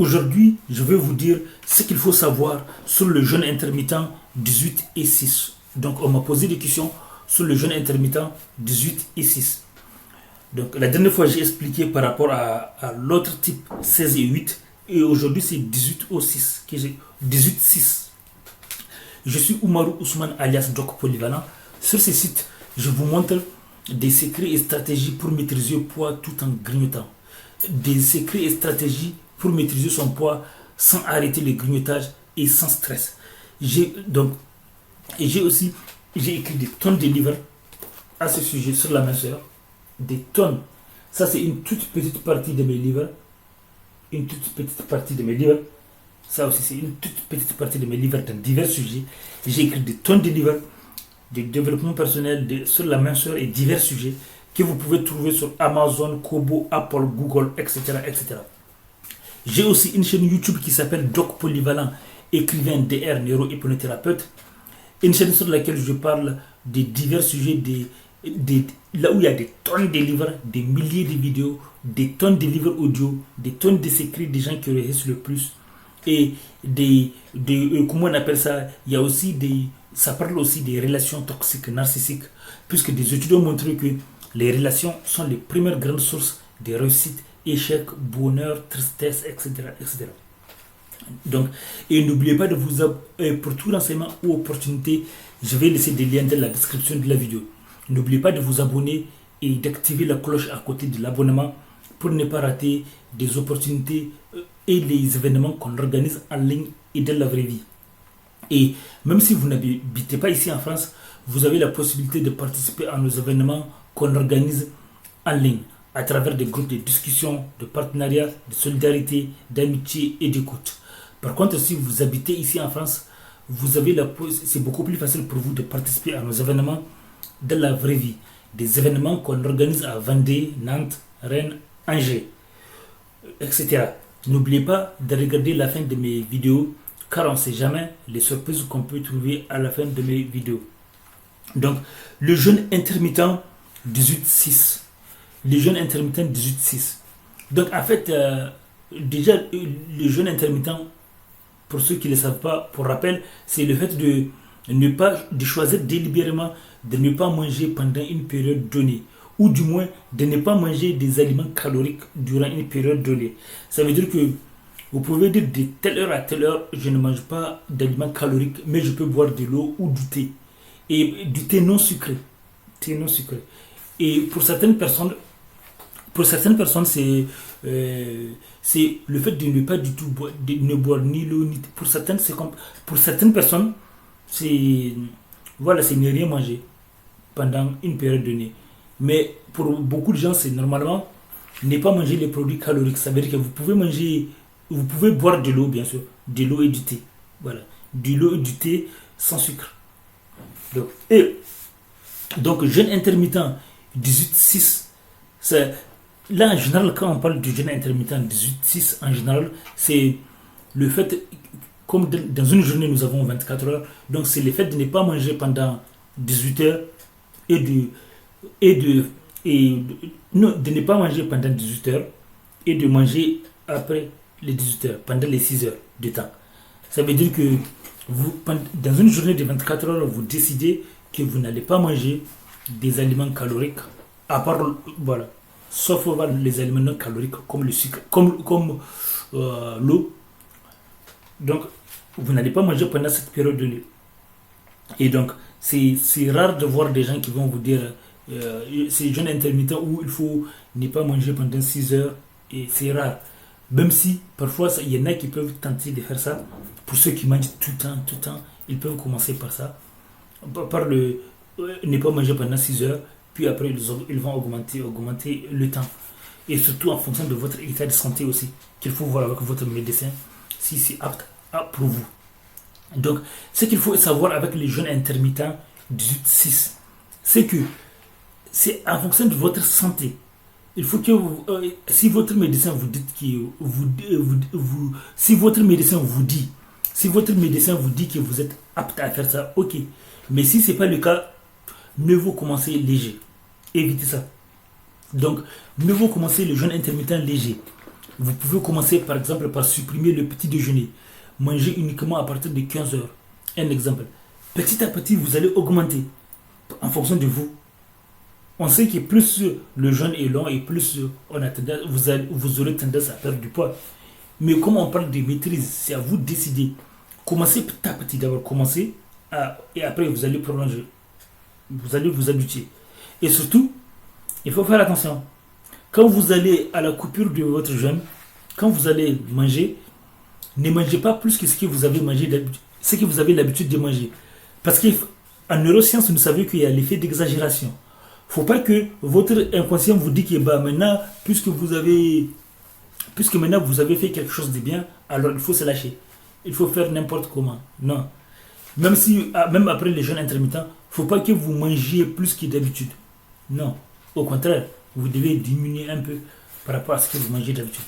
Aujourd'hui, je vais vous dire ce qu'il faut savoir sur le jeûne intermittent 18 et 6. Donc, on m'a posé des questions sur le jeûne intermittent 18 et 6. Donc, la dernière fois, j'ai expliqué par rapport à l'autre type 16 et 8. Et aujourd'hui, c'est 18 au 6. 18-6. Je suis Oumarou Ousmane alias Doc Polyvalent. Sur ce site, je vous montre des secrets et stratégies pour maîtriser le poids tout en grignotant. Des secrets et stratégies pour maîtriser son poids sans arrêter le grignotage et sans stress. J'ai écrit des tonnes de livres à ce sujet sur la minceur. Des tonnes. Ça, c'est une toute petite partie de mes livres. Une toute petite partie de mes livres. Ça aussi, c'est une toute petite partie de mes livres dans divers sujets. J'ai écrit des tonnes de livres de développement personnel sur la minceur et divers sujets que vous pouvez trouver sur Amazon, Kobo, Apple, Google, etc. etc. J'ai aussi une chaîne YouTube qui s'appelle Doc Polyvalent, écrivain DR, neuro-hypnothérapeute. Une chaîne sur laquelle je parle de divers sujets, là où il y a des tonnes de livres, des milliers de vidéos, des tonnes de livres audio, des tonnes de secrets des gens qui réussissent le plus. Et comment on appelle ça, il y a aussi ça parle aussi des relations toxiques, narcissiques, puisque des études ont montré que les relations sont les premières grandes sources de réussite, échec, bonheur, tristesse, etc. etc. Donc, et n'oubliez pas de vous abonner pour tout renseignement ou opportunité. Je vais laisser des liens dans la description de la vidéo. N'oubliez pas de vous abonner et d'activer la cloche à côté de l'abonnement pour ne pas rater des opportunités et les événements qu'on organise en ligne et dans la vraie vie. Et même si vous n'habitez pas ici en France, vous avez la possibilité de participer à nos événements qu'on organise en ligne à travers des groupes de discussion, de partenariat, de solidarité, d'amitié et d'écoute. Par contre, si vous habitez ici en France, c'est beaucoup plus facile pour vous de participer à nos événements de la vraie vie. Des événements qu'on organise à Vendée, Nantes, Rennes, Angers, etc. N'oubliez pas de regarder la fin de mes vidéos, car on ne sait jamais les surprises qu'on peut trouver à la fin de mes vidéos. Donc, le jeûne intermittent 18-6. Le jeûne intermittent 18-6. Donc, en fait, déjà, le jeûne intermittent, pour ceux qui ne le savent pas, pour rappel, c'est le fait de choisir délibérément de ne pas manger pendant une période donnée, ou du moins de ne pas manger des aliments caloriques durant une période donnée. Ça veut dire que vous pouvez dire de telle heure à telle heure, je ne mange pas d'aliments caloriques, mais je peux boire de l'eau ou du thé. Et du thé non sucré. Thé non sucré. Et pour certaines personnes, c'est le fait de ne pas du tout boire, de ne boire ni l'eau ni thé. Pour certaines personnes, c'est ne rien manger pendant une période donnée. Mais pour beaucoup de gens, c'est normalement ne pas manger les produits caloriques. Ça veut dire que vous pouvez boire de l'eau, bien sûr, de l'eau et du thé. Voilà, de l'eau et du thé sans sucre. Donc jeûne intermittent 18-6, là en général, quand on parle du jeûne intermittent 18-6, en général, c'est le fait, comme dans une journée nous avons 24 heures, donc c'est le fait de ne pas manger pendant 18 heures de ne pas manger pendant 18 heures et de manger après les 18 heures, pendant les 6 heures de temps. Ça veut dire que dans une journée de 24 heures, vous décidez que vous n'allez pas manger des aliments caloriques, à part, voilà, sauf les aliments non caloriques comme le sucre, comme l'eau. Donc, vous n'allez pas manger pendant cette période donnée. Et donc, c'est rare de voir des gens qui vont vous dire c'est jeûne intermittent où il faut ne pas manger pendant 6 heures. Et c'est rare. Même si, parfois, il y en a qui peuvent tenter de faire ça. Pour ceux qui mangent tout le temps, ils peuvent commencer par ça. Par ne pas manger pendant 6 heures. Puis après, ils vont augmenter le temps. Et surtout en fonction de votre état de santé aussi. Qu'il faut voir avec votre médecin si c'est apte pour vous. Donc, ce qu'il faut savoir avec les jeûnes intermittents 18-6, c'est que c'est en fonction de votre santé. Il faut que si votre médecin vous dit si votre médecin vous dit que vous êtes apte à faire ça, ok. Mais si ce n'est pas le cas, mieux vaut commencer léger. Évitez ça. Donc, mieux vaut commencer le jeûne intermittent léger. Vous pouvez commencer par exemple par supprimer le petit déjeuner. Manger uniquement à partir de 15 heures. Un exemple. Petit à petit, vous allez augmenter en fonction de vous. On sait que plus le jeûne est long et plus on a tendance, vous aurez tendance à perdre du poids. Mais comme on parle de maîtrise, c'est à vous de décider. Commencez petit à petit d'abord, commencez et après vous allez prolonger. Vous allez vous habituer. Et surtout, il faut faire attention. Quand vous allez à la coupure de votre jeûne, quand vous allez manger, ne mangez pas plus que ce que vous avez mangé d'habitude, ce que vous avez l'habitude de manger. Parce qu'en neurosciences, nous savons qu'il y a l'effet d'exagération. Il ne faut pas que votre inconscient vous dise que bah, maintenant, puisque maintenant vous avez fait quelque chose de bien, alors il faut se lâcher. Il faut faire n'importe comment. Non. Même après les jeûnes intermittents, il ne faut pas que vous mangiez plus que d'habitude. Non. Au contraire, vous devez diminuer un peu par rapport à ce que vous mangez d'habitude.